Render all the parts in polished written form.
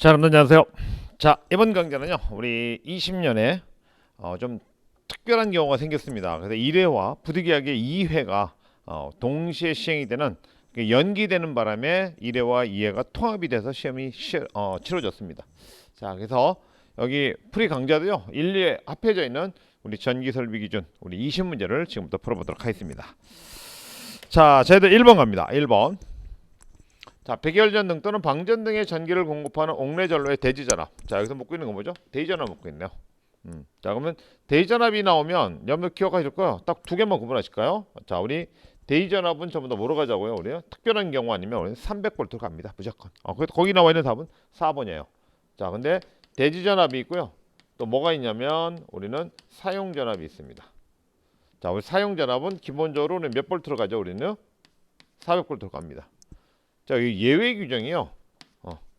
자, 여러분 안녕하세요. 자, 이번 강좌는요. 우리 20년에 좀 특별한 경우가 생겼습니다. 그래서 1회와 부득이하게 2회가 동시에 시행이 되는 연기되는 바람에 1회와 2회가 통합이 돼서 시험이 치러졌습니다. 자, 그래서 여기 프리 강좌도요. 1, 2회 합해져 있는 우리 전기 설비 기준 우리 20문제를 지금부터 풀어보도록 하겠습니다. 자, 저희들 1번 갑니다. 1번. 자, 백열전 등 또는 방전 등의 전기를 공급하는 옥내전로의 대지전압. 자, 여기서 묻고 있는 거 뭐죠? 대지전압 묻고 있네요. 자, 그러면 대지전압이 나오면 여러분들 기억하실 거예요. 딱 두 개만 구분하실까요? 자, 우리 대지전압은 전부 다 뭐로 가자고요? 우리 특별한 경우 아니면 우리는 300볼트로 갑니다. 무조건. 그래서 거기 나와 있는 답은 4번이에요. 자, 근데 대지전압이 있고요. 또 뭐가 있냐면 우리는 사용전압이 있습니다. 자, 우리 사용전압은 기본적으로 몇 볼트로 가죠? 우리는 400볼트로 갑니다. 자, 이 예외 규정이요.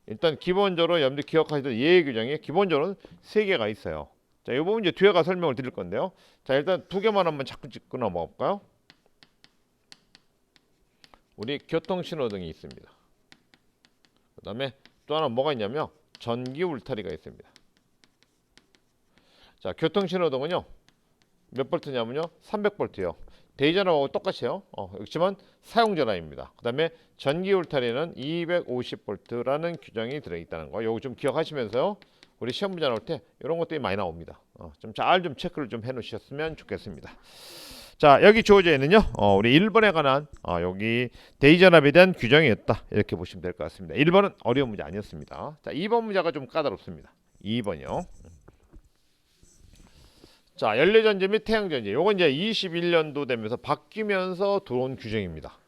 일단 기본적으로 여러분들 기억하시던 예외 규정이 기본적으로는 3개가 있어요. 자, 이 부분 이제 뒤에 가 설명을 드릴 건데요. 자, 일단 두 개만 한번 자꾸 짚고 넘어갈까요? 우리 교통신호등이 있습니다. 그 다음에 또 하나 뭐가 있냐면 전기 울타리가 있습니다. 자, 교통신호등은요. 몇 볼트냐면요. 300볼트요. 대전압하고 똑같이요. 그렇지만 사용전압입니다. 그 다음에 전기 울타리는 250볼트라는 규정이 들어있다는 거. 요거 좀 기억하시면서요. 우리 시험 문제 나올 때 이런 것들이 많이 나옵니다. 좀 잘 좀 체크를 좀 해놓으셨으면 좋겠습니다. 자, 여기 주어져 있는요. 우리 1번에 관한 여기 대전압에 대한 규정이었다. 이렇게 보시면 될 것 같습니다. 1번은 어려운 문제 아니었습니다. 자, 2번 문제가 좀 까다롭습니다. 2번이요. 자, 연례전지 및 태양전지. 요건 이제 21년도 되면서 바뀌면서 들어온 규정입니다.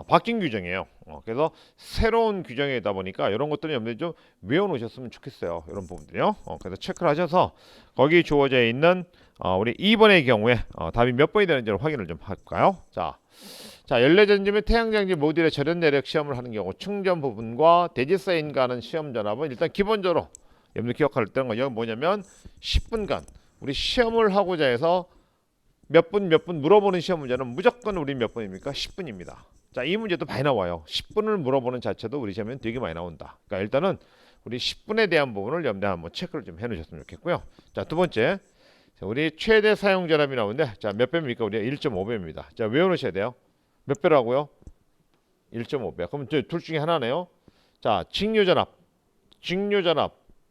바뀐 규정이에요. 그래서 새로운 규정이다 보니까 이런 것들은 여러분들이 좀 외워놓으셨으면 좋겠어요. 이런 부분들이요. 그래서 체크를 하셔서 거기 주어져 있는 우리 2번의 경우에 답이 몇 번이 되는지를 확인을 좀 할까요? 자, 연례전지 및 태양전지 모듈의 절연 내력 시험을 하는 경우 충전 부분과 대지사인과 하는 시험 전압은 일단 기본적으로 여러분들 기억할 때는 건 여기 뭐냐면 10분간 우리 시험을 하고자 해서 몇 분 물어보는 시험 문제는 무조건 우리 몇 분입니까? 10분입니다. 자, 이 문제도 많이 나와요. 10분을 물어보는 자체도 우리 시험에는 되게 많이 나온다. 그러니까 일단은 우리 10분에 대한 부분을 여러분들 한번 체크를 좀 해놓으셨으면 좋겠고요. 자, 두 번째, 자, 우리 최대 사용 전압이 나오는데, 자, 몇 배입니까? 우리 1.5배입니다. 자, 외워놓으셔야 돼요. 몇 배라고요? 1.5배. 그럼 둘 중에 하나네요. 자, 직류전압,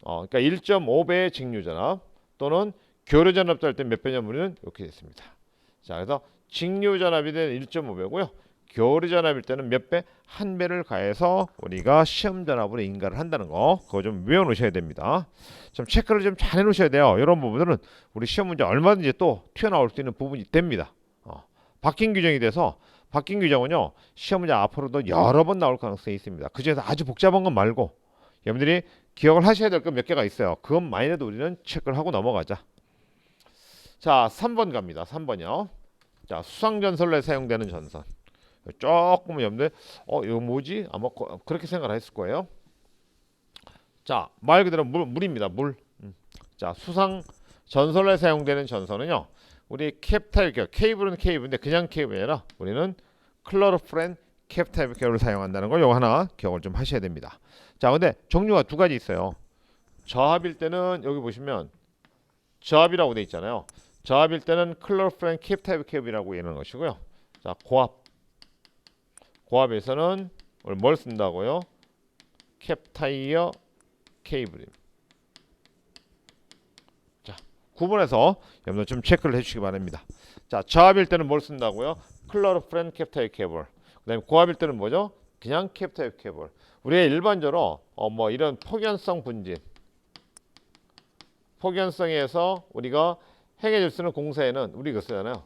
그러니까 1.5배의 직류전압 또는 교류전압도 할 때 몇 배냐면 우리는 이렇게 됐습니다. 자, 그래서 직류전압이 되는 1.5배고요. 교류전압일 때는 몇 배? 한 배를 가해서 우리가 시험전압으로 인가를 한다는 거, 그거 좀 외워놓으셔야 됩니다. 좀 체크를 좀 잘 해놓으셔야 돼요. 이런 부분들은 우리 시험 문제 얼마든지 또 튀어나올 수 있는 부분이 됩니다. 바뀐 규정이 돼서 바뀐 규정은요, 시험 문제 앞으로도 여러 번 나올 가능성이 있습니다. 그중에서 아주 복잡한 건 말고 여러분들이 기억을 하셔야 될 거 몇 개가 있어요. 그것만이라도 우리는 체크를 하고 넘어가자. 자, 3번 갑니다. 3번이요. 자, 수상전선로에 사용되는 전선. 조금 여러분들 이거 뭐지? 아마 그렇게 생각을 했을 거예요. 자, 말 그대로 물입니다. 물. 자, 수상전선로에 사용되는 전선은요. 우리 캡타입 케이블은 케이블인데 그냥 케이블이 아니라 우리는 클로로프렌 캡타입 케이블을 사용한다는 걸 요거 하나 기억을 좀 하셔야 됩니다. 자, 근데 종류가 두 가지 있어요. 저압일 때는 여기 보시면 저압이라고 돼 있잖아요. 저압일 때는 클로로프렌 캡타입 케이블이라고 얘기하는 것이고요. 자, 고압에서는 우리 뭘 쓴다고요? 캡타이어 케이블입니다. 자, 구분해서 여러분들 좀 체크를 해주시기 바랍니다. 자, 저압일 때는 뭘 쓴다고요? 클로로프렌 캡타입 케이블. 그다음에 고압일 때는 뭐죠? 그냥 캡타입 케이블. 우리가 일반적으로 뭐 이런 폭연성 분진, 폭연성에서 우리가 행해질 수 있는 공사에는 우리 이거 쓰잖아요.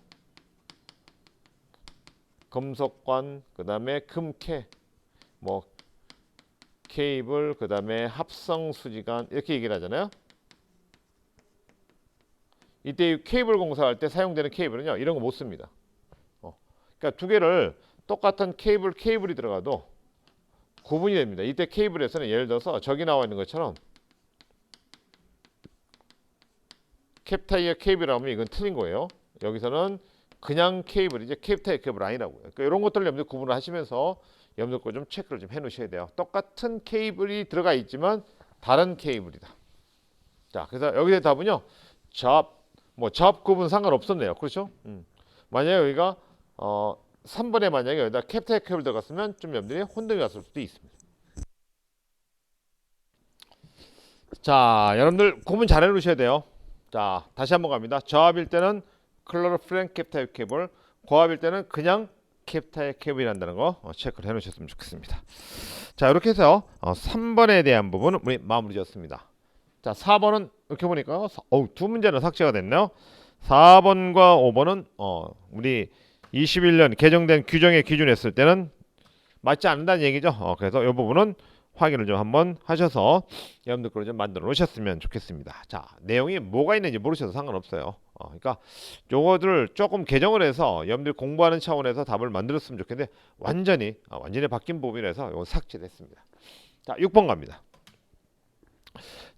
금속관, 그 다음에 금캐, 뭐 케이블, 그 다음에 합성 수지관 이렇게 얘기를 하잖아요. 이때 케이블 공사할 때 사용되는 케이블은요, 이런 거 못 씁니다. 그러니까 두 개를 똑같은 케이블이 들어가도 구분이 됩니다. 이때 케이블에서는 예를 들어서 저기 나와 있는 것처럼 캡타이어 케이블이라면 이건 틀린 거예요. 여기서는 그냥 케이블이지 캡타이어 케이블 아니라고요. 그러니까 이런 것들을 여러분들 구분을 하시면서 여러분들 거 좀 체크를 좀 해놓으셔야 돼요. 똑같은 케이블이 들어가 있지만 다른 케이블이다. 자, 그래서 여기서 답은요. 잡 굽은 상관없었네요. 그렇죠? 만약에 여기가 3번에 만약에 여기다 캡타이 케이블 들어갔으면 좀 여러분들이 혼동이 왔을 수도 있습니다. 자, 여러분들 구분 잘 해놓으셔야 돼요. 자, 다시 한번 갑니다. 저압일 때는 클로로프렌 캡타이 케이블, 고압일 때는 그냥 캡타이 케이블이란다는 거 체크를 해놓으셨으면 좋겠습니다. 자, 이렇게 해서 3번에 대한 부분은 우리 마무리 지었습니다. 자, 4번은 이렇게 보니까 두 문제는 삭제가 됐네요. 4번과 5번은 우리 21년 개정된 규정에 기준했을 때는 맞지 않는다는 얘기죠. 그래서 이 부분은 확인을 좀 한번 하셔서 여러분들 거를 좀 만들어 놓으셨으면 좋겠습니다. 자, 내용이 뭐가 있는지 모르셔도 상관없어요. 그러니까 요거들을 조금 개정을 해서 여러분들 공부하는 차원에서 답을 만들었으면 좋겠는데 완전히 바뀐 부분이라서 요거 삭제됐습니다. 자, 6번 갑니다.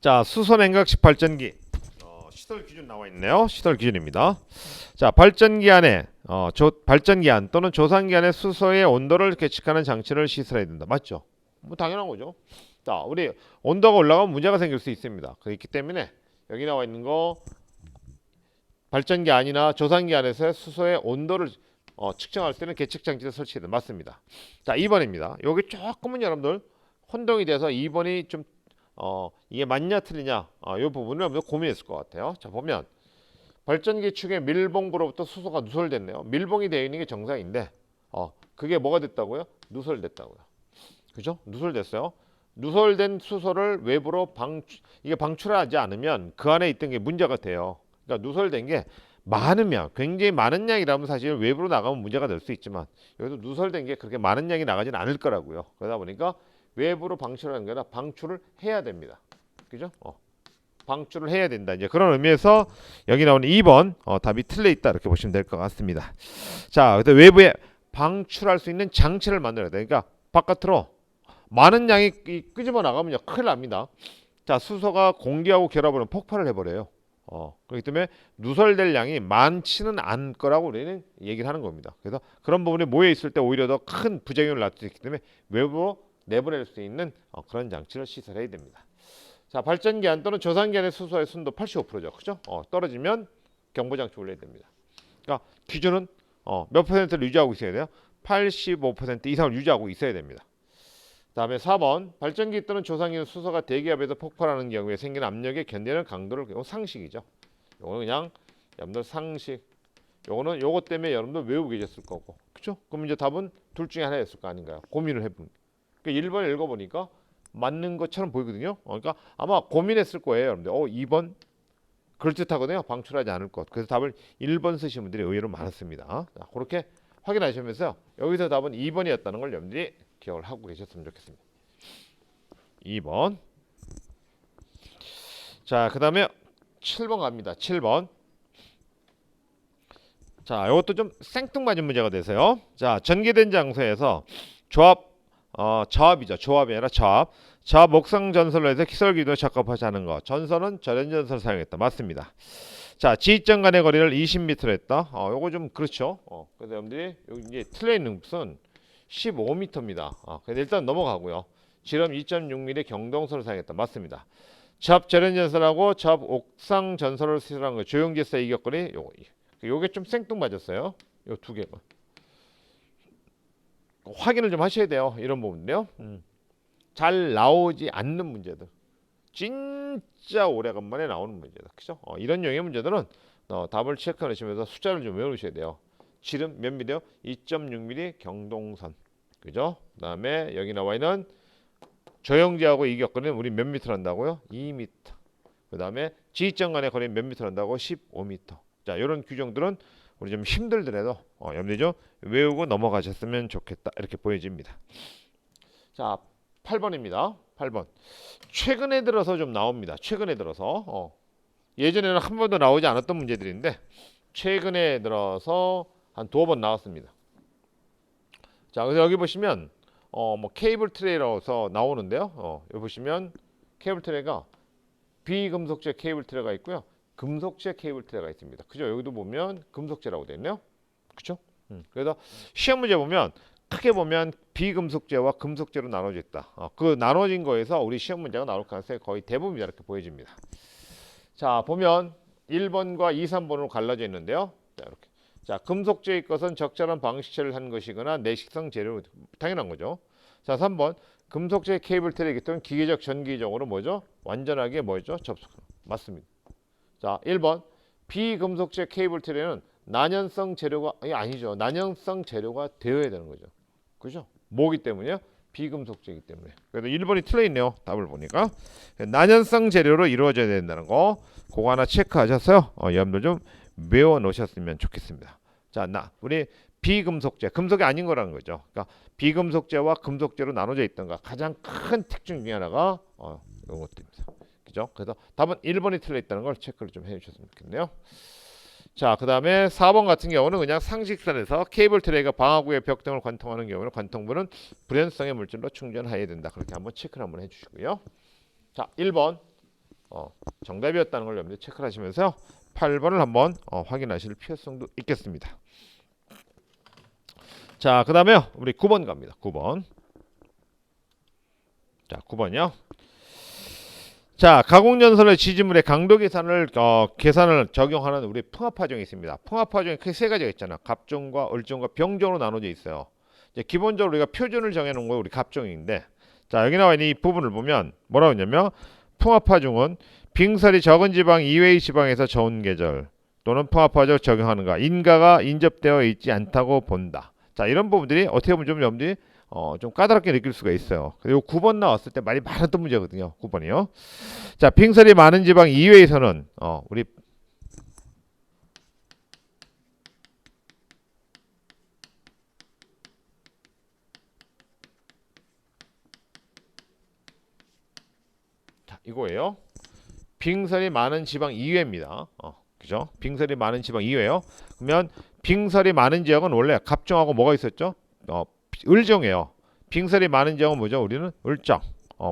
자, 수소냉각식 발전기 시설 기준 나와 있네요. 시설 기준입니다. 자, 발전기 안에 발전기 안 또는 조산기 안에 수소의 온도를 계측하는 장치를 시설해야 된다. 맞죠? 뭐 당연한 거죠. 자, 우리 온도가 올라가면 문제가 생길 수 있습니다. 그렇기 때문에 여기 나와 있는 거 발전기 안이나 조산기 안에서의 수소의 온도를 측정할 때는 계측 장치를 설치해야 된다. 맞습니다. 자, 2번입니다. 여기 조금은 여러분들 혼동이 돼서 2번이 좀 이게 맞냐 틀리냐 이 부분을 한번 고민했을 것 같아요. 자, 보면 발전기 축의 밀봉부로부터 수소가 누설됐네요. 밀봉이 되어 있는 게 정상인데 그게 뭐가 됐다고요? 누설됐다고요. 그죠? 누설됐어요. 누설된 수소를 외부로 방출하지 않으면 그 안에 있던 게 문제가 돼요. 그러니까 누설된 게 많으면 굉장히 많은 양이라면 사실 외부로 나가면 문제가 될 수 있지만 여기도 누설된 게 그렇게 많은 양이 나가지는 않을 거라고요. 그러다 보니까 외부로 방출하는 게 아니라 방출을 해야 됩니다. 그죠? 방출을 해야 된다. 이제 그런 의미에서 여기 나오는 2번 답이 틀려 있다 이렇게 보시면 될 것 같습니다. 자, 그래서 외부에 방출할 수 있는 장치를 만들어야 돼. 그러니까 바깥으로 많은 양이 끄집어 나가면요 큰일 납니다. 자, 수소가 공기하고 결합을 하면 폭발을 해버려요. 그렇기 때문에 누설될 양이 많지는 않을 거라고 우리는 얘기를 하는 겁니다. 그래서 그런 부분에 모여 있을 때 오히려 더 큰 부작용을 낳을 수 있기 때문에 외부로 내보낼 수 있는 그런 장치를 시설해야 됩니다. 자, 발전기 안 또는 조산기 안의 수소의 순도 85%죠. 그죠? 떨어지면 경보장치 올려야 됩니다. 그러니까 기준은 몇 퍼센트를 유지하고 있어야 돼요? 85% 이상을 유지하고 있어야 됩니다. 다음에 4번 발전기 또는 조산기는 수소가 대기압에서 폭발하는 경우에 생기는 압력에 견디는 강도를 이거 상식이죠. 이거는 그냥 여러분들 상식. 요거 때문에 여러분들 외우고 계셨을 거고. 그죠? 그럼 이제 답은 둘 중에 하나였을 거 아닌가요? 고민을 해보는. 그러니까 1번 읽어보니까 맞는 것처럼 보이거든요. 그러니까 아마 고민했을 거예요. 여러분들 2번 그럴듯하거든요. 방출하지 않을 것. 그래서 답을 1번 쓰신 분들이 의외로 많았습니다. 자, 그렇게 확인하시면서 여기서 답은 2번이었다는 걸 여러분들이 기억을 하고 계셨으면 좋겠습니다. 2번. 자, 그 다음에 7번 갑니다. 7번. 자, 이것도 좀 생뚱맞은 문제가 되세요. 자, 전개된 장소에서 저압이죠. 조합이 아니라 저압. 저압 목상 전선로 해서 기설 기준에 적합하지 않은 거. 전선은 절연 전선을 사용했다. 맞습니다. 자, 지점간의 간의 거리를 20m로 했다. 요거 좀 그렇죠. 그래서 여러분들이 여기 이제 틀려 있는 것은 15m입니다. 그래서 일단 넘어가고요. 지름 2.6mm 경동선을 사용했다. 맞습니다. 저압 절연 전선하고 저압 옥상 전선을 시설한 거. 조용지사 이격거리 요게 좀 생뚱맞았어요. 요 두 개가. 확인을 좀 하셔야 돼요. 이런 부분인데요. 잘 나오지 않는 문제들. 진짜 오래간만에 나오는 문제다. 그죠? 이런 유형의 문제들은 답을 체크하시면서 숫자를 좀 외우셔야 돼요. 지름 몇 미리요? 2.6mm 경동선. 그죠? 그다음에 여기 나와 있는 조형지하고 이격거리는 우리 몇 미터 한다고요? 2m. 그다음에 지점 간의 거리는 몇 미터 한다고? 15m. 자, 이런 규정들은 우리 좀 힘들더라도 여러분들 좀 외우고 넘어가셨으면 좋겠다. 이렇게 보여집니다. 자, 8번입니다. 8번. 최근에 들어서 좀 나옵니다. 최근에 들어서 예전에는 한 번도 나오지 않았던 문제들인데 최근에 들어서 한 두어 번 나왔습니다. 자, 그래서 여기 보시면 뭐 케이블 트레이라서 나오는데요. 여기 보시면 케이블 트레이가 비금속재 케이블 트레이가 있고요. 금속재 케이블 트레이가 있습니다. 그죠? 여기도 보면 금속재라고 되어 있네요. 그죠? 그래서 시험 문제 보면 크게 보면 비금속재와 금속재로 나눠져 있다. 그 나눠진 거에서 우리 시험 문제가 나올 가능성이 거의 대부분이다 이렇게 보여집니다. 자 보면 1번과 2, 3번으로 갈라져 있는데요. 자 이렇게. 자 금속재의 것은 적절한 방식체를 한 것이거나 내식성 재료 당연한 거죠. 자 3번 금속재 케이블 트랙이 또는 기계적 전기적으로 뭐죠? 완전하게 뭐죠? 접속. 맞습니다. 자 1번 비금속재 케이블 트랙은 난연성 재료가 아니죠. 난연성 재료가 되어야 되는 거죠. 그죠? 뭐기 때문에요? 비금속재이기 때문에. 그래도 1번이 틀려 있네요. 답을 보니까 난연성 재료로 이루어져야 된다는 거 그거 하나 체크하셔서요. 여러분들 좀 외워 놓으셨으면 좋겠습니다. 자, 우리 비금속재, 금속이 아닌 거라는 거죠. 그러니까 비금속재와 금속재로 나눠져 있던가 가장 큰 특징 중에 하나가 이런 것들입니다. 그죠? 그래서 답은 1번이 틀려 있다는 걸 체크를 좀 해주셨으면 좋겠네요. 자, 그 다음에 4번 같은 경우는 그냥 상식선에서 케이블 트레이가 방화구의 벽 등을 관통하는 경우는 관통부는 불연성의 물질로 충전해야 된다. 그렇게 한번 체크를 한번 해주시고요. 자, 1번 정답이었다는 걸 여러분들 체크를 하시면서요. 8번을 한번 확인하실 필요성도 있겠습니다. 자, 그 다음에 우리 9번 갑니다. 9번. 자, 9번이요. 자, 가공연설의 지지물의 강도 계산을 적용하는 우리 풍합화종이 있습니다. 풍합화종이 크게 세 가지가 있잖아. 갑종과 을종과 병종으로 나눠져 있어요. 이제 기본적으로 우리가 표준을 정해놓은 거 우리 갑종인데, 자 여기 나와 있는 이 부분을 보면 뭐라고 했냐면 풍합화종은 빙설이 적은 지방 이외의 지방에서 저온 계절 또는 풍합화적 적용하는가 인가가 인접되어 있지 않다고 본다. 자 이런 부분들이 어떻게 보면 좀 여러분들이 좀 까다롭게 느낄 수가 있어요. 그리고 9번 나왔을 때 말이 많았던 문제거든요. 9번이요. 자, 빙설이 많은 지방 이외에서는 우리 자, 이거예요. 빙설이 많은 지방 이외입니다. 그죠? 빙설이 많은 지방 이외요. 그러면 빙설이 많은 지역은 원래 갑종하고 뭐가 있었죠? 을종이에요. 빙설이 많은 지역은 뭐죠? 우리는 을종.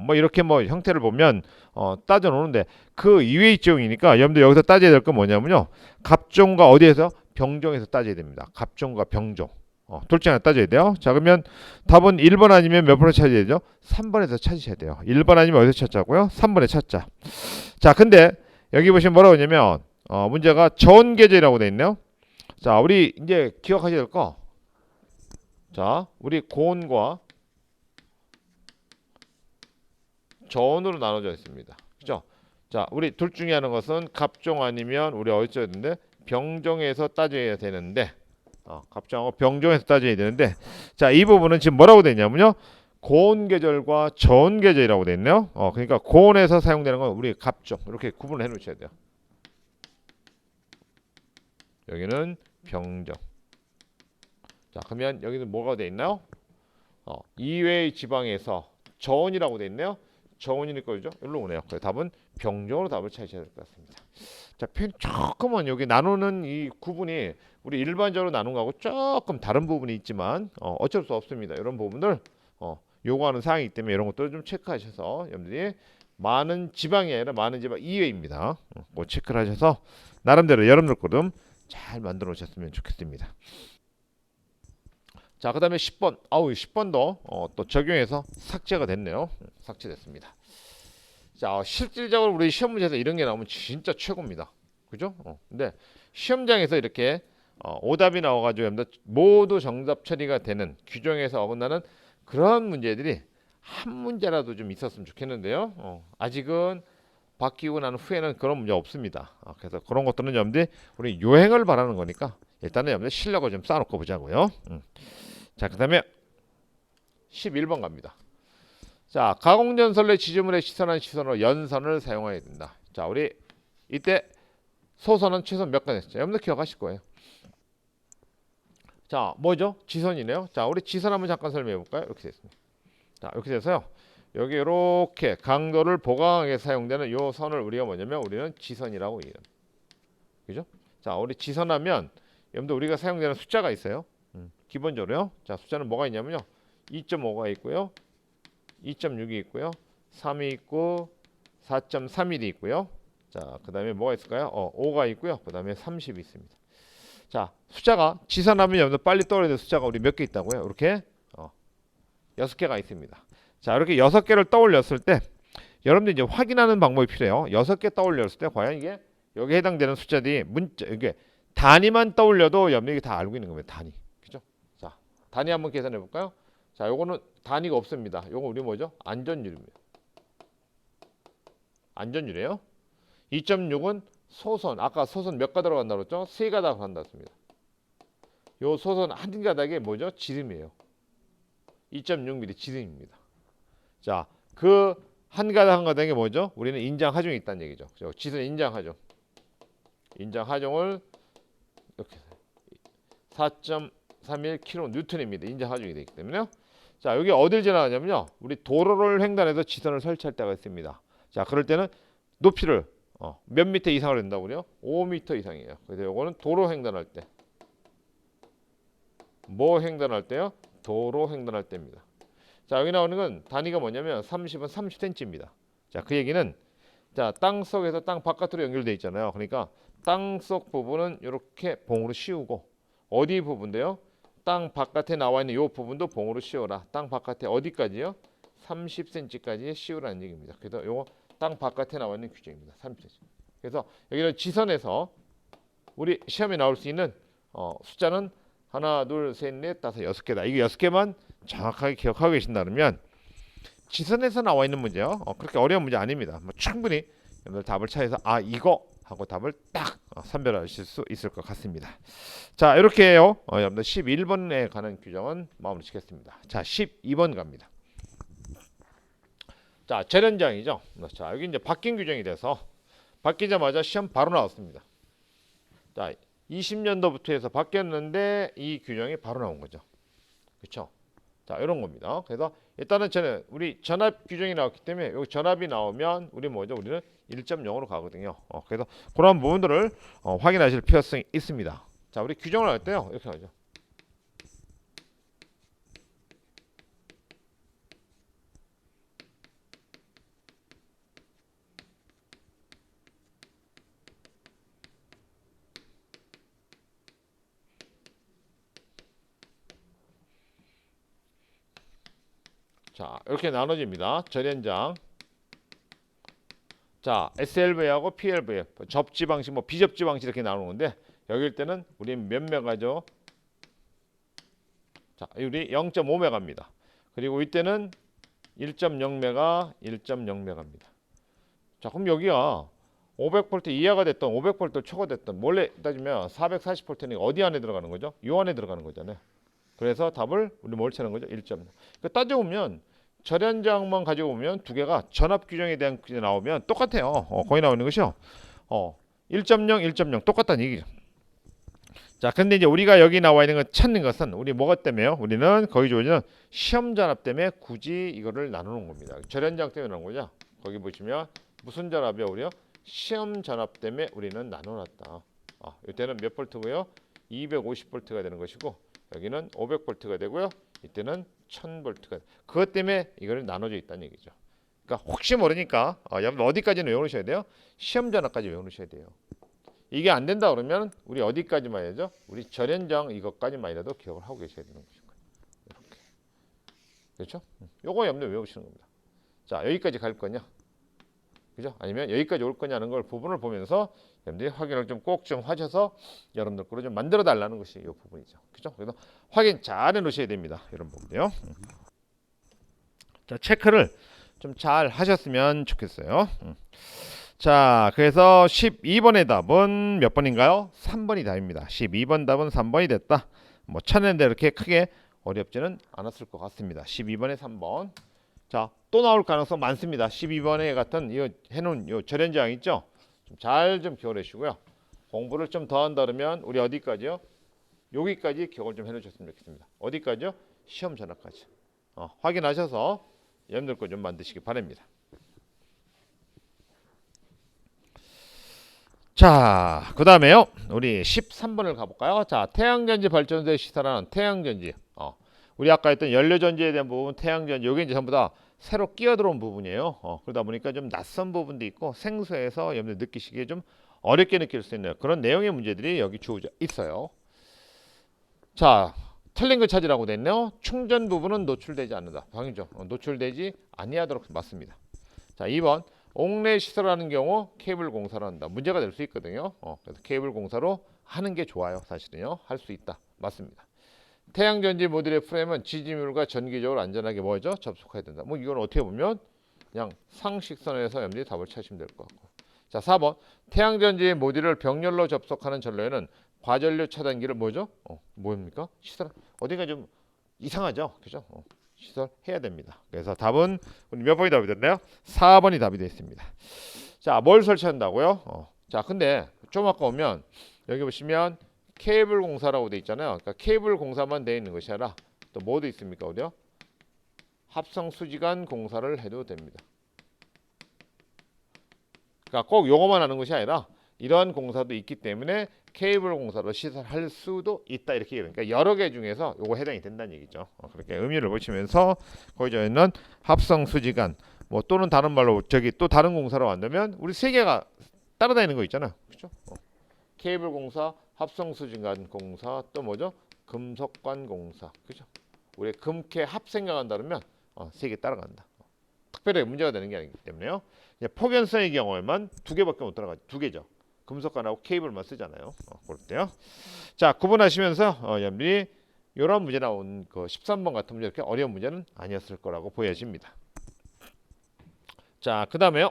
뭐 이렇게 뭐 형태를 보면 따져 놓는데 그 이외의 지역이니까 여러분들 여기서 따져야 될 건 뭐냐면요. 갑종과 어디에서? 병종에서 따져야 됩니다. 갑종과 병종. 둘 중에 하나 따져야 돼요. 자 그러면 답은 1번 아니면 몇 번을 찾아야 되죠? 3번에서 찾으셔야 돼요. 1번 아니면 어디서 찾자고요? 3번에 찾자. 자 근데 여기 보시면 뭐라고 했냐면 문제가 저온 계절이라고 돼 있네요. 자 우리 이제 기억하셔야 될 거. 자 우리 고온과 저온으로 나눠져 있습니다. 그죠? 자, 우리 둘 중에 하는 것은 갑종 아니면 우리 어디서 했는데 병종에서 따져야 되는데 갑종하고 병종에서 따져야 되는데 자, 이 부분은 지금 뭐라고 되냐면요. 고온 계절과 저온 계절이라고 돼 있네요. 그러니까 고온에서 사용되는 건 우리 갑종 이렇게 구분을 해 놓으셔야 돼요. 여기는 병종. 자, 그러면 여기는 뭐가 돼 있나요? 이외의 지방에서 저온이라고 돼 있네요. 저온이니까 그죠? 일로 오네요. 그래서 답은 병종으로 답을 찾으셔야 될 것 같습니다. 자, 조금은 여기 나누는 이 구분이 우리 일반적으로 나눈 거하고 조금 다른 부분이 있지만 어쩔 수 없습니다. 이런 부분들 요구하는 사항이기 때문에 이런 것들을 좀 체크하셔서 여러분들이 많은 지방이 아니라 많은 지방 이외입니다. 뭐 체크를 하셔서 나름대로 여러분들 거름 잘 만들어 놓으셨으면 좋겠습니다. 자, 그 다음에 10번. 10번도 또 적용해서 삭제가 됐네요. 삭제됐습니다. 자, 실질적으로 우리 시험 문제에서 이런 게 나오면 진짜 최고입니다. 그죠? 근데 시험장에서 이렇게 오답이 나와가지고 모두 정답 처리가 되는 규정에서 어긋나는 그런 문제들이 한 문제라도 좀 있었으면 좋겠는데요. 아직은 바뀌고 난 후에는 그런 문제 없습니다. 그래서 그런 것들은 여러분들이 우리 요행을 바라는 거니까 일단은 여러분들 실력을 좀 쌓아놓고 보자고요. 자, 그 다음에 11번 갑니다. 자, 가공연설 내 지지물에 시선한 시선으로 연선을 사용해야 된다. 자, 우리 이때 소선은 최소 몇 건 했죠? 여러분들 기억하실 거예요. 자, 뭐죠? 지선이네요. 자, 우리 지선 한번 잠깐 설명해 볼까요? 이렇게 됐습니다. 자, 이렇게 돼서요. 여기 이렇게 강도를 보강하게 사용되는 요 선을 우리가 뭐냐면 우리는 지선이라고 얘기해요. 그죠? 자, 우리 지선하면 여러분들 우리가 사용되는 숫자가 있어요. 기본적으로요. 자, 숫자는 뭐가 있냐면요. 2.5가 있고요. 2.6이 있고요. 3이 있고 4.31이 있고요. 자, 그 다음에 뭐가 있을까요? 5가 있고요. 그 다음에 30이 있습니다. 자, 숫자가 지선하면 여러분들 빨리 떠올려야 될 숫자가 우리 몇 개 있다고요? 이렇게 6개가 있습니다. 자, 이렇게 6개를 떠올렸을 때 여러분들 이제 확인하는 방법이 필요해요. 6개 떠올렸을 때 과연 이게 여기 해당되는 숫자들이 문자 이게 단위만 떠올려도 여러분들이 다 알고 있는 겁니다. 단위. 그죠? 자, 단위 한번 계산해 볼까요? 자, 요거는 단위가 없습니다. 요거 우리 뭐죠? 안전율입니다. 안전율이에요. 2.6은 소선. 아까 소선 몇 가닥 들어간다고 그랬죠? 3가닥 들어간다고 했습니다. 요 소선 한 가닥에 뭐죠? 지름이에요. 2.6mm 지름입니다. 자, 그 한 가닥 한 가닥에 뭐죠? 우리는 인장 하중이 있다는 얘기죠. 지선 인장 하중. 인장 하중을 이렇게 4.31kN입니다. 인장 하중이 되기 때문에요. 자, 여기 어딜 지나가냐면요. 우리 도로를 횡단해서 지선을 설치할 때가 있습니다. 자, 그럴 때는 높이를 몇 미터 이상을 된다고요? 5m 이상이에요. 그래서 요거는 도로 횡단할 때. 뭐 횡단할 때요? 도로 횡단할 때입니다. 자, 여기 나오는 건 단위가 뭐냐면 30은 30cm입니다. 자, 그 얘기는 자, 땅 속에서 땅 바깥으로 연결되어 있잖아요. 그러니까 땅 속 부분은 이렇게 봉으로 씌우고 어디 부분인데요? 땅 바깥에 나와 있는 이 부분도 봉으로 씌워라. 땅 바깥에 어디까지요? 30cm까지 씌우라는 얘기입니다. 그래서 요거 땅 바깥에 나와 있는 규정입니다. 30cm. 그래서 여기는 지선에서 우리 시험에 나올 수 있는 숫자는 하나, 둘, 셋, 넷, 다섯, 6개다. 이거 6개만 정확하게 기억하고 계신다면 지선에서 나와 있는 문제요. 그렇게 어려운 문제 아닙니다. 뭐 충분히 여러분들 답을 찾아서 이거 하고 답을 딱 선별하실 수 있을 것 같습니다. 자, 이렇게 해요. 여러분들 11번에 관한 규정은 마무리 짓겠습니다. 자, 12번 갑니다. 자, 재련장이죠. 자, 여기 이제 바뀐 규정이 돼서 바뀌자마자 시험 바로 나왔습니다. 자, 20년도부터 해서 바뀌었는데 이 규정이 바로 나온 거죠. 그렇죠? 자, 이런 겁니다. 그래서 일단은 저는 우리 전압 규정이 나왔기 때문에 여기 전압이 나오면 우리 뭐죠? 우리는 1.0으로 가거든요. 그래서 그런 부분들을 확인하실 필요성이 있습니다. 자, 우리 규정을 할 때요. 이렇게 하죠. 자, 이렇게 나눠집니다. 절연장. 자, SLV하고 PLV, 접지 방식, 뭐 비접지 방식 이렇게 나누는데 여기일 때는 우리 몇 메가죠? 자, 우리 0.5메가입니다. 그리고 이때는 1.0메가, 1.0메가입니다. 자, 그럼 여기가 500V 이하가 됐던 500V 초과됐던 원래 따지면 440V는 어디 안에 들어가는 거죠? 요 안에 들어가는 거잖아요. 그래서 답을 우리 뭘 찾는 거죠? 1.0. 그러니까 따져보면 절연장만 가지고 보면 두 개가 전압 규정에 대한 게 나오면 똑같아요. 거의 나오는 것이요. 1.0, 1.0 똑같다는 얘기죠. 자, 근데 이제 우리가 여기 나와 있는 거 찾는 것은 우리 뭐가 때문에요? 우리는 거기 조지는 시험 전압 때문에 굳이 이거를 나누는 겁니다. 절연장 때문에 나온 거죠. 거기 보시면 무슨 전압이요? 우리요? 시험 전압 때문에 우리는 나눠놨다. 이때는 몇 볼트고요? 250볼트가 되는 것이고 여기는 500볼트가 되고요. 이때는 1000볼트가 그것 때문에 이거를 나눠져 있다는 얘기죠. 그러니까 혹시 모르니까 여러분 어디까지는 외우셔야 돼요? 시험 전압까지 외우셔야 돼요. 이게 안 된다 그러면 우리 어디까지만 해야죠? 우리 절연장 이것까지만이라도 기억을 하고 계셔야 되는 것인 거예요. 이렇게. 그렇죠? 요거 여러분들 외우시는 겁니다. 자, 여기까지 갈 거냐? 그죠? 아니면 여기까지 올 거냐는 걸 부분을 보면서 여러분들이 확인을 좀 꼭 좀 하셔서 여러분들 거로 좀 만들어 달라는 것이 이 부분이죠. 그죠? 그래서 확인 잘 해 놓으셔야 됩니다. 이런 부분이요. 자, 체크를 좀 잘 하셨으면 좋겠어요. 자, 그래서 12번의 답은 몇 번인가요? 3번이 답입니다. 12번 답은 3번이 됐다. 뭐 찾는데 이렇게 크게 어렵지는 않았을 것 같습니다. 12번에 3번. 자, 또 나올 가능성 많습니다. 12번에 같은 이 해놓은 요 절연장 있죠? 잘 좀 기억해 주시고요. 공부를 좀 더 한다 그러면 우리 어디까지요? 여기까지 기억을 좀 해놓으셨으면 좋겠습니다. 어디까지요? 시험 전압까지. 확인하셔서 여러분들 거 좀 만드시기 바랍니다. 자, 그 다음에요. 우리 13번을 가볼까요? 자, 태양전지 발전소에 시설하는 태양전지. 우리 아까 했던 연료전지에 대한 부분, 태양전지, 여기 이제 전부 다 새로 끼어 들어온 부분이에요. 그러다 보니까 좀 낯선 부분도 있고 생소해서 여러분들 느끼시기에 좀 어렵게 느낄 수 있는 그런 내용의 문제들이 여기 주어져 있어요. 자, 틀린 거 찾으라고 됐네요. 충전 부분은 노출되지 않는다. 당연히죠. 노출되지 아니하도록 맞습니다. 자, 2번 옥내 시설하는 경우 케이블 공사를 한다. 문제가 될 수 있거든요. 그래서 케이블 공사로 하는 게 좋아요. 사실은요. 할 수 있다. 맞습니다. 태양전지 모듈의 프레임은 지지물과 전기적으로 안전하게 뭐죠? 접속해야 된다. 뭐 이건 어떻게 보면 그냥 상식선에서 여러분들이 답을 찾으시면 될 것 같고. 자, 4번 태양전지 모듈을 병렬로 접속하는 전로에는 과전류 차단기를 뭐죠? 뭐입니까? 시설 어딘가 좀 이상하죠? 그죠? 시설해야 됩니다. 그래서 답은 우리 몇 번이 답이 됐나요? 4번이 답이 됐습니다. 자, 뭘 설치한다고요? 자, 근데 좀 아까 오면 여기 보시면 케이블 공사라고 돼 있잖아요. 그러니까 케이블 공사만 돼 있는 것이 아니라 또 뭐도 있습니까? 어디요? 합성 수지관 공사를 해도 됩니다. 그러니까 꼭 요거만 하는 것이 아니라 이러한 공사도 있기 때문에 케이블 공사로 시설할 수도 있다 이렇게 얘기해요. 그러니까 여러 개 중에서 요거 해당이 된다는 얘기죠. 그렇게 의미를 보시면서 거기에 있는 합성 수지관 뭐 또는 다른 말로 저기 또 다른 공사로 만들면 우리 세 개가 따라다니는 거 있잖아요. 그렇죠? 케이블 공사, 합성 수지관 공사 또 뭐죠? 금속관 공사. 그죠? 우리 금캐 합 생각한다 그러면 세 개 따라간다. 특별히 문제가 되는 게 아니기 때문에요. 폭연성의 경우에만 두 개밖에 못 따라가죠. 두 개죠. 금속관하고 케이블만 쓰잖아요. 그럴 때요. 자, 구분하시면서 여러분들이 이런 문제 나온 그 13번 같은 문제 이렇게 어려운 문제는 아니었을 거라고 보여집니다. 자, 그 다음에요.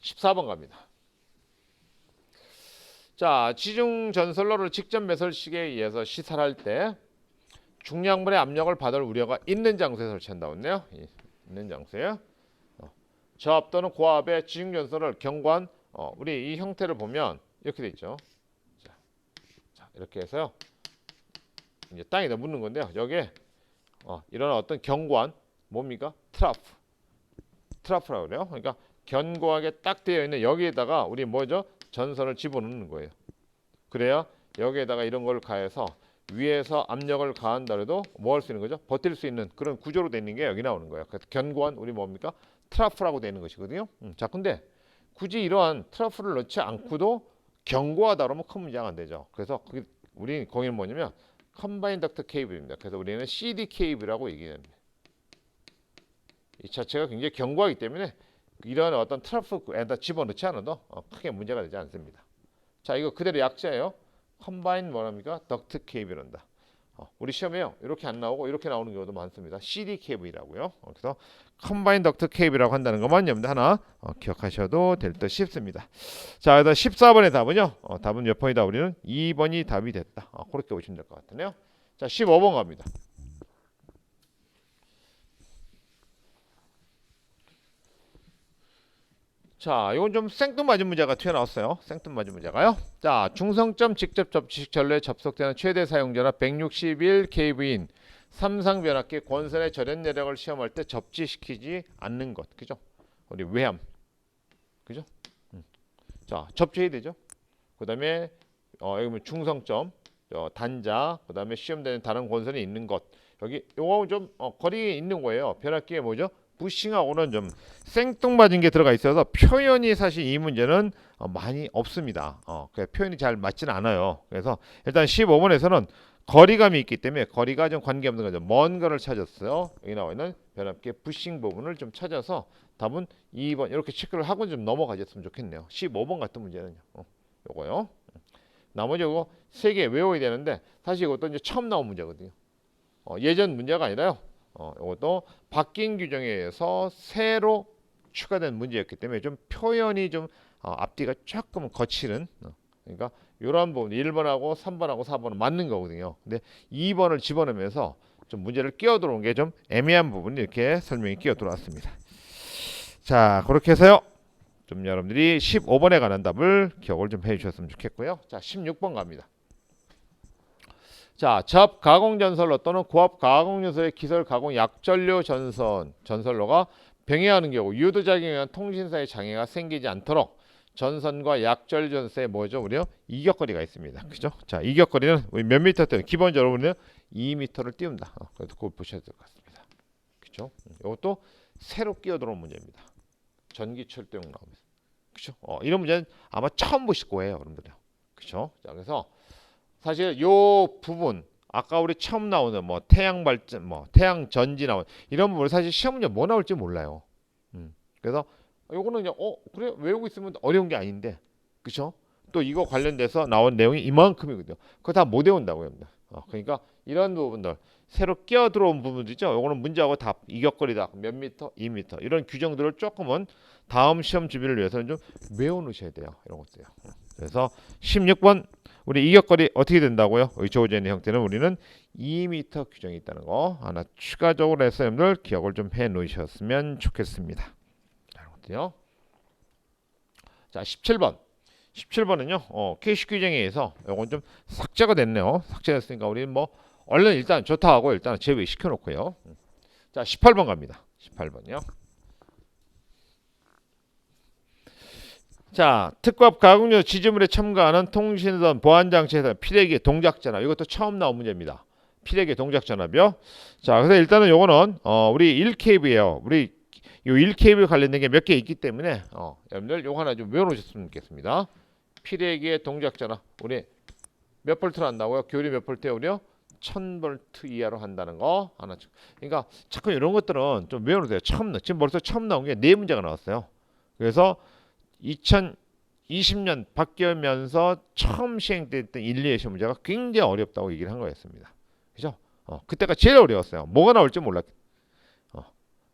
14번 갑니다. 자, 지중 전선로를 직접 매설식에 의해서 시설할 때 중량물의 압력을 받을 우려가 있는 장소에 설치한다고 했네요. 있는 장소에 저압 또는 고압의 지중 전선을 경관 우리 이 형태를 보면 이렇게 돼 있죠. 자, 이렇게 해서요. 이제 땅에다 묻는 건데요. 여기에 이런 어떤 경관 뭡니까? 트라프라고 그래요. 그러니까 견고하게 딱 되어 있는 여기에다가 우리 뭐죠? 전선을 집어넣는 거예요. 그래야 여기에다가 이런 걸 가해서 위에서 압력을 가한다 해도 뭐 할 수 있는 거죠? 버틸 수 있는 그런 구조로 되어 있는 게 여기 나오는 거예요. 그래서 견고한 우리 뭡니까? 트라프라고 되어 있는 것이거든요. 자, 근데 굳이 이러한 트라프를 넣지 않고도 견고하다 그러면 큰 문제가 안 되죠. 그래서 우리 거기는 뭐냐면 컴바인 덕트 케이블입니다. 그래서 우리는 CD 케이블이라고 얘기합니다. 이 자체가 굉장히 견고하기 때문에 이러한 어떤 트라프에다 집어넣지 않아도 크게 문제가 되지 않습니다. 자, 이거 그대로 약자예요. 컴바인 뭐랍니까? 덕트 케이블한다. 우리 시험에요. 이렇게 안 나오고 이렇게 나오는 경우도 많습니다. CD 케이블이라고요. 그래서 컴바인 덕트 케이블이라고 한다는 것만 여러분들 하나 기억하셔도 될 듯 싶습니다. 자, 그래서 14번의 답은요. 답은 몇 번이다? 우리는 2번이 답이 됐다. 그렇게 보시면 될 것 같네요. 자, 15번 갑니다. 자, 이건 좀 생뚱맞은 문제가 튀어나왔어요. 생뚱맞은 문제가요. 자, 중성점 직접 접지식 전로에 접속되는 최대 사용전압 161kV인 삼상 변압기 권선의 절연 내력을 시험할 때 접지시키지 않는 것. 그죠? 우리 외함. 그죠? 자, 접지해야 되죠. 그다음에 여기 뭐 중성점, 단자, 그다음에 시험되는 다른 권선이 있는 것. 여기 요거 좀 거리에 있는 거예요. 변압기에 뭐죠? 부싱하고는 좀 생뚱맞은 게 들어가 있어서 표현이 사실 이 문제는 많이 없습니다. 표현이 잘 맞지는 않아요. 그래서 일단 15번에서는 거리감이 있기 때문에 거리가 좀 관계없는 거죠. 먼 거를 찾았어요. 여기 나와 있는 변압기의 부싱 부분을 좀 찾아서 답은 2번 이렇게 체크를 하고 좀 넘어가셨으면 좋겠네요. 15번 같은 문제는요. 요거요. 나머지 이거 3개 외워야 되는데 사실 이것도 이제 처음 나온 문제거든요. 예전 문제가 아니라요. 이것도 바뀐 규정에 의해서 새로 추가된 문제였기 때문에 좀 표현이 좀 앞뒤가 조금 거칠은 그러니까 이런 부분 1번하고 3번하고 4번은 맞는 거거든요. 근데 2번을 집어넣으면서 좀 문제를 끼워 들어온 게 좀 애매한 부분이 이렇게 설명이 끼워 들어왔습니다. 자, 그렇게 해서요. 좀 여러분들이 15번에 관한 답을 기억을 좀 해주셨으면 좋겠고요. 자, 16번 갑니다. 자, 접 가공 전선로 또는 고압 가공 요소의 기설 가공 약전료 전선로가 병해하는 경우 유도작용에 의한 통신사의 장애가 생기지 않도록 전선과 약절 전선에 뭐죠? 우리요? 이격거리가 있습니다. 그죠? 자, 이격거리는 우리 몇 미터 띄우는 기본적으로 우리는 2m를 띄운다. 그래서 그걸 보셔야 될 것 같습니다. 그죠? 이것도 새로 끼어 들어온 문제입니다. 전기철도용 나오면서. 그죠? 이런 문제는 아마 처음 보실 거예요, 여러분들. 그죠? 자, 그래서 사실 요 부분 아까 우리 처음 나오는 뭐 태양 발전, 뭐 태양 전지 나온 이런 부분 사실 시험 문제 뭐 나올지 몰라요. 그래서 요거는 그냥 그래 외우고 있으면 어려운 게 아닌데, 그렇죠? 또 이거 관련돼서 나온 내용이 이만큼이거든요. 그거 다 못 외운다고요. 그러니까 이런 부분들 새로 끼어 들어온 부분들이죠. 요거는 문제하고 답, 이격거리다, 몇 미터, 2미터 이런 규정들을 조금은 다음 시험 준비를 위해서는 좀 외워놓으셔야 돼요. 이런 것들요. 그래서 16번 우리 이격거리 어떻게 된다고요? 의초호전의 형태는 우리는 2미터 규정이 있다는 거 하나 추가적으로 해서 여러분들 기억을 좀 해놓으셨으면 좋겠습니다. 이런 것들요. 자, 17번. 17번은요. KC 규정에 의해서 이건 좀 삭제가 됐네요. 삭제됐으니까 우리는 뭐 얼른 일단 좋다 하고 일단 제외시켜 놓고요. 자, 18번 갑니다. 18번이요. 자, 특급 가공용 지지물에 첨가하는 통신선 보안장치에서 필액의 동작전압. 이것도 처음 나온 문제입니다. 필액의 동작전압이요. 자, 그래서 일단은 요거는 우리 1kb예요. 우리 요 1kb 관련된 게 몇 개 있기 때문에 여러분들 요거 하나 좀 외워놓으셨으면 좋겠습니다. 필액의 동작전압. 우리 몇 볼트로 한다고요? 교리 몇 볼트에 우리요? 1000볼트 이하로 한다는 거 하나. 그러니까 자꾸 이런 것들은 좀 외워놓으세요. 지금 벌써 처음 나온 게 네 문제가 나왔어요. 그래서 2020년 바뀌면서 처음 시행됐던 1, 2의 시험 문제가 굉장히 어렵다고 얘기를 한 거였습니다. 그죠? 그때가 제일 어려웠어요. 뭐가 나올지 몰랐.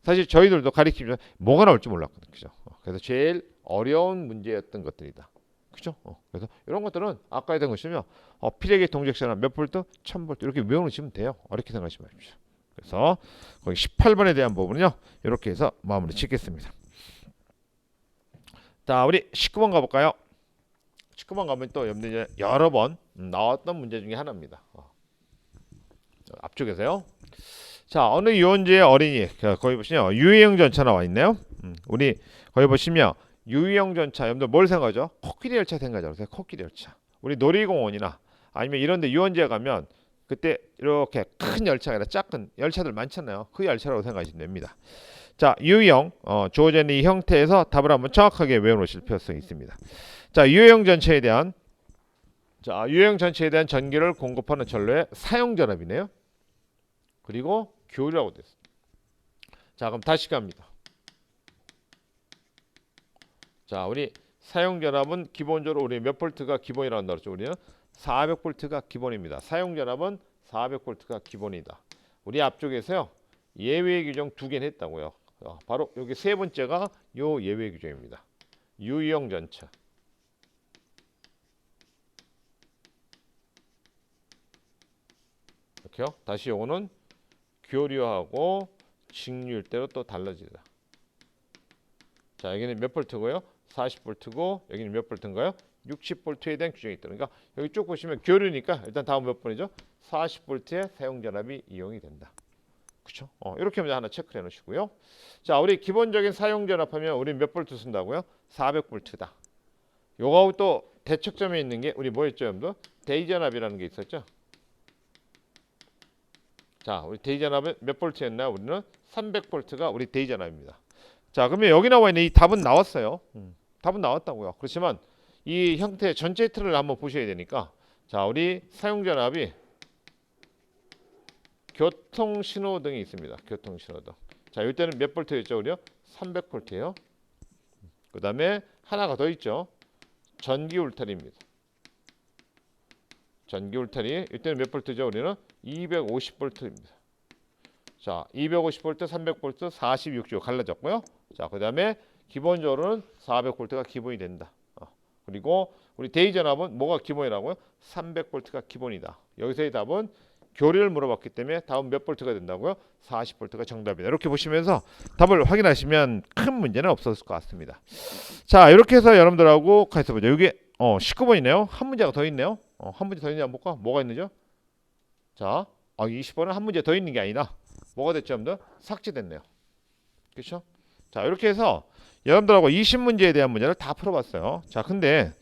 사실 저희들도 가리키면 뭐가 나올지 몰랐거든요. 그죠? 그래서 제일 어려운 문제였던 것들이다. 그죠? 그래서 이런 것들은 아까 했던 것이면 필액의 동작전압 몇 볼트? 1000볼트 이렇게 외워놓으시면 돼요. 어렵게 생각하지 마십시오. 그래서 거기 18번에 대한 부분은요. 이렇게 해서 마무리 짓겠습니다. 자, 우리 19번 가볼까요? 19번 가면 또 여러분들 여러 번 나왔던 문제 중에 하나입니다. 앞쪽에서요. 자, 어느 유원지의 어린이 거기 보시면 유해형 전차 나와 있네요. 우리 거기 보시면 유해형 전차 여러분들 뭘 생각하죠? 코끼리 열차 생각하죠. 코끼리 열차. 우리 놀이공원이나 아니면 이런데 유원지에 가면 그때 이렇게 큰 열차가 아니라 작은 열차들 많잖아요. 그 열차라고 생각하시면 됩니다. 자, 유형 주어진 이 형태에서 답을 한번 정확하게 외워놓으실 필요성이 있습니다. 자, 유형 전체에 대한 전기를 공급하는 전로의 사용 전압이네요. 그리고 교류라고 됐습니다. 자, 그럼 다시 갑니다. 자, 우리 사용 전압은 기본적으로 우리 몇 볼트가 기본이라고 한다고 했죠. 우리는 400볼트가 기본입니다. 사용 전압은 400볼트가 기본이다. 우리 앞쪽에서요. 예외 규정 두 개는 했다고요. 바로 여기 세 번째가 요 예외 규정입니다. 유형 전차. 이렇게요. 다시 요거는 교류하고 직류일대로 또 달라지다. 자, 여기는 몇 볼트고요? 40볼트고 여기는 몇 볼트인가요? 60볼트에 대한 규정이 있다. 그러니까 여기 쭉 보시면 교류니까 일단 다음 몇 번이죠? 40볼트의 사용 전압이 이용이 된다. 그렇죠? 이렇게 먼저 하나 체크해 놓으시고요. 자, 우리 기본적인 사용 전압하면 우리 몇 볼트 쓴다고요? 400볼트다. 요거하고 또 대척점에 있는 게 우리 뭐였죠, 여러분들? 대위 전압이라는 게 있었죠? 자, 우리 대위 전압은 몇 볼트였나요? 우리는 300볼트가 우리 대위 전압입니다. 자, 그러면 여기 나와 있는 이 답은 나왔어요. 답은 나왔다고요. 그렇지만 이 형태 전체 틀을 한번 보셔야 되니까 자, 우리 사용 전압이 교통신호등이 있습니다. 교통신호등. 자, 이때는 몇 볼트였죠, 우리요? 300볼트예요. 그 다음에 하나가 더 있죠. 전기 울타리입니다. 전기 울타리. 이때는 몇 볼트죠, 우리는? 250볼트입니다. 자, 250볼트, 300볼트, 40, 60 갈라졌고요. 자, 그 다음에 기본적으로는 400볼트가 기본이 된다. 그리고 우리 대위 전압은 뭐가 기본이라고요? 300볼트가 기본이다. 여기서의 답은 교류를 물어봤기 때문에 다음 몇 볼트가 된다고요? 40볼트가 정답이다. 이렇게 보시면서 답을 확인하시면 큰 문제는 없었을 것 같습니다. 자, 이렇게 해서 여러분들하고 같이 보죠. 이게 19번이네요. 한 문제가 더 있네요. 한 문제 더 있는지 한번 볼까? 뭐가 있는죠? 자, 20번은 한 문제 더 있는 게 아니다. 뭐가 됐죠, 여러분들? 삭제됐네요. 그렇죠? 자, 이렇게 해서 여러분들하고 20문제에 대한 문제를 다 풀어봤어요. 자, 근데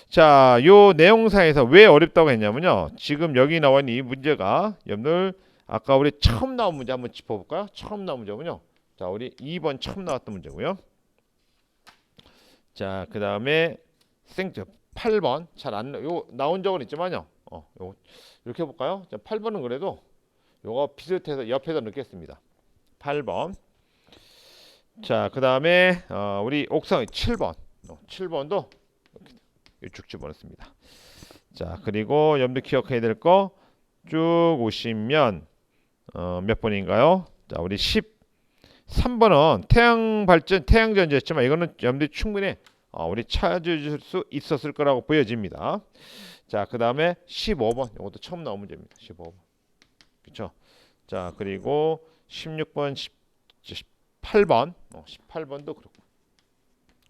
자, 요 내용상에서 왜 어렵다고 했냐면요. 지금 여기 나와 있는 이 문제가 여러분들 아까 우리 처음 나온 문제 한번 짚어볼까요? 처음 나온 문제군요. 자, 우리 2번 처음 나왔던 문제고요. 자, 그 다음에 8번 잘 안 나온 적은 있지만요. 요 이렇게 해볼까요? 8번은 그래도 요거 비슷해서 옆에다 넣겠습니다. 8번. 자, 그 다음에 우리 옥상의 7번. 7번도 쭉 집어넣습니다. 자, 그리고 염두 기억해야 될 거 쭉 오시면 몇 번인가요? 자, 우리 13번은 태양 발전, 태양 전지였지만 이거는 염두 충분히 우리 찾을 수 있었을 거라고 보여집니다. 자, 그 다음에 15번. 이것도 처음 나온 문제입니다. 15번. 그렇죠? 자, 그리고 16번, 18번. 18번도 그렇고.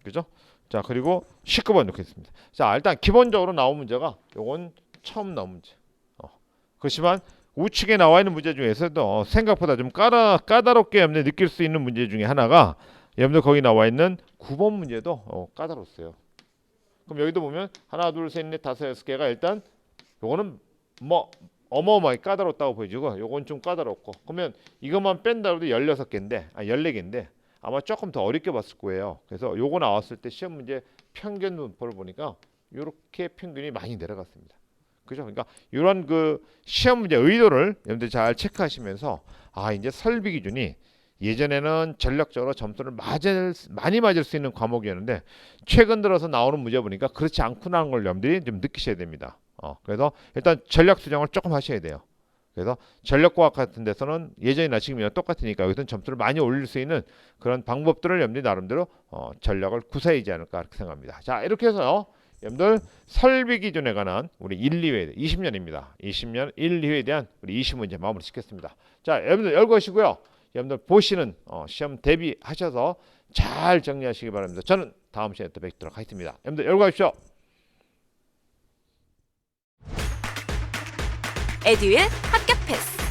그죠? 자, 그리고 19번 넣겠습니다. 자, 일단 기본적으로 나온 문제가 요건 처음 나온 문제. 그렇지만 우측에 나와 있는 문제 중에서도 생각보다 좀 까다롭게 여러분들 느낄 수 있는 문제 중에 하나가 여러분들 거기 나와 있는 9번 문제도 까다롭어요. 그럼 여기도 보면 하나, 둘, 셋, 넷, 다섯, 여섯 개가 일단 요거는 뭐 어마어마하게 까다롭다고 보여지고 요건 좀 까다롭고 그러면 이것만 뺀다 해도 16개인데 14개인데 아마 조금 더 어렵게 봤을 거예요. 그래서 요거 나왔을 때 시험 문제 평균 분포를 보니까 요렇게 평균이 많이 내려갔습니다. 그죠? 그러니까 이런 그 시험 문제 의도를 여러분들 잘 체크하시면서 이제 설비 기준이 예전에는 전략적으로 점수를 많이 맞을 수 있는 과목이었는데 최근 들어서 나오는 문제 보니까 그렇지 않구나는 걸 여러분들이 좀 느끼셔야 됩니다. 그래서 일단 전략 수정을 조금 하셔야 돼요. 그래서 전력과학 같은 데서는 예전이나 지금이나 똑같으니까 여기서는 점수를 많이 올릴 수 있는 그런 방법들을 여러분들이 나름대로 전략을 구사하지 않을까 그렇게 생각합니다. 자, 이렇게 해서 여러분들 설비 기준에 관한 우리 1, 2회 20년입니다. 20년 1, 2회에 대한 우리 20문제 마무리 짓겠습니다. 자, 여러분들 열거시고요. 여러분들 보시는 시험 대비하셔서 잘 정리하시기 바랍니다. 저는 다음 시간에 또 뵙도록 하겠습니다. 여러분들 열거하십시오. 에듀윌 합격 패스.